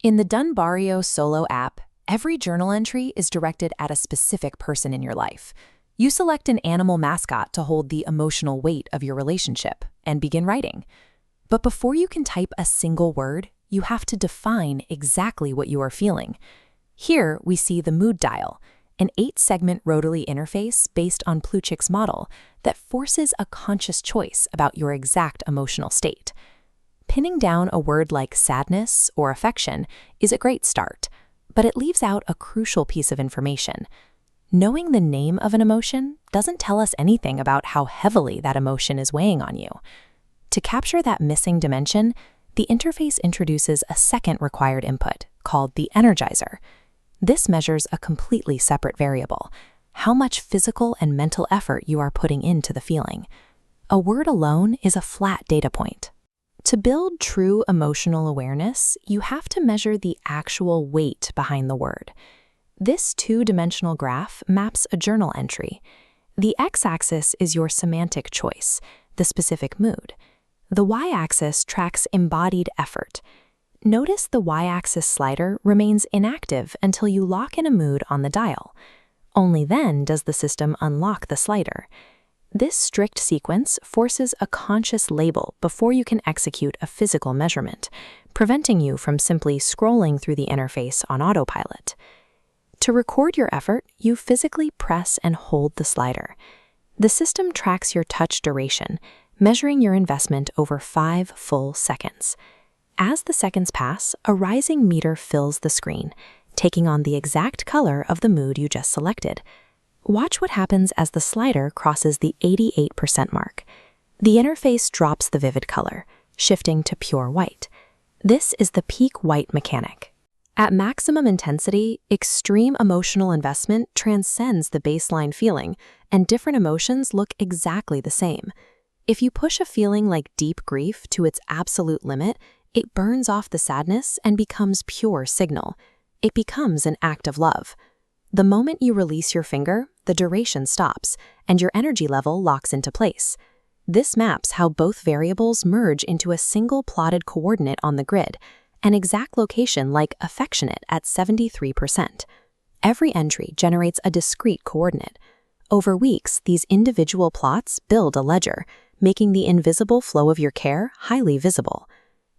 In the DunbarrioSolo app, every journal entry is directed at a specific person in your life. You select an animal mascot to hold the emotional weight of your relationship and begin writing. But before you can type a single word, you have to define exactly what you are feeling. Here we see the mood dial, an 8-segment rotary interface based on Plutchik's model that forces a conscious choice about your exact emotional state. Pinning down a word like sadness or affection is a great start, but it leaves out a crucial piece of information. Knowing the name of an emotion doesn't tell us anything about how heavily that emotion is weighing on you. To capture that missing dimension, the interface introduces a second required input called the Energizer. This measures a completely separate variable, how much physical and mental effort you are putting into the feeling. A word alone is a flat data point. To build true emotional awareness, you have to measure the actual weight behind the word. This 2-dimensional graph maps a journal entry. The x-axis is your semantic choice, the specific mood. The y-axis tracks embodied effort. Notice the y-axis slider remains inactive until you lock in a mood on the dial. Only then does the system unlock the slider. This strict sequence forces a conscious label before you can execute a physical measurement, preventing you from simply scrolling through the interface on autopilot. To record your effort, you physically press and hold the slider. The system tracks your touch duration, measuring your investment over 5 full seconds. As the seconds pass, a rising meter fills the screen, taking on the exact color of the mood you just selected. Watch what happens as the slider crosses the 88% mark. The interface drops the vivid color, shifting to pure white. This is the peak white mechanic. At maximum intensity, extreme emotional investment transcends the baseline feeling, and different emotions look exactly the same. If you push a feeling like deep grief to its absolute limit, it burns off the sadness and becomes pure signal. It becomes an act of love. The moment you release your finger, the duration stops, and your energy level locks into place. This maps how both variables merge into a single plotted coordinate on the grid, an exact location like affectionate at 73%. Every entry generates a discrete coordinate. Over weeks, these individual plots build a ledger, making the invisible flow of your care highly visible.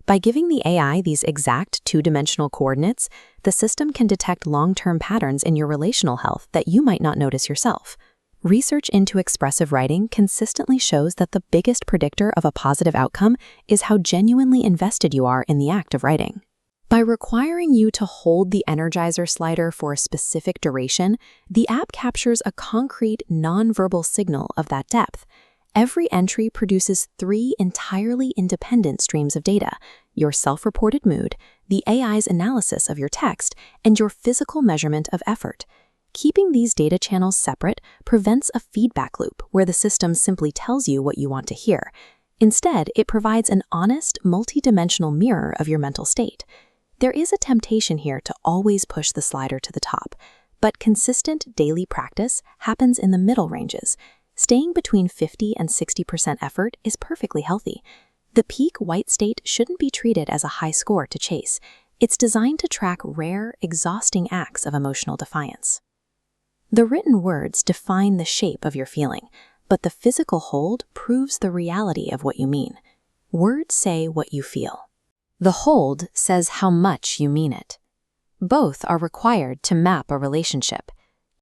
By giving the AI these exact 2-dimensional coordinates, the system can detect long-term patterns in your relational health that you might not notice yourself. Research into expressive writing consistently shows that the biggest predictor of a positive outcome is how genuinely invested you are in the act of writing. By requiring you to hold the Energizer slider for a specific duration, the app captures a concrete, non-verbal signal of that depth. Every entry produces 3 entirely independent streams of data: your self-reported mood, the AI's analysis of your text, and your physical measurement of effort. Keeping these data channels separate prevents a feedback loop where the system simply tells you what you want to hear. Instead, it provides an honest, multi-dimensional mirror of your mental state. There is a temptation here to always push the slider to the top, but consistent daily practice happens in the middle ranges. Staying between 50 and 60% effort is perfectly healthy. The peak white state shouldn't be treated as a high score to chase. It's designed to track rare, exhausting acts of emotional defiance. The written words define the shape of your feeling, but the physical hold proves the reality of what you mean. Words say what you feel. The hold says how much you mean it. Both are required to map a relationship.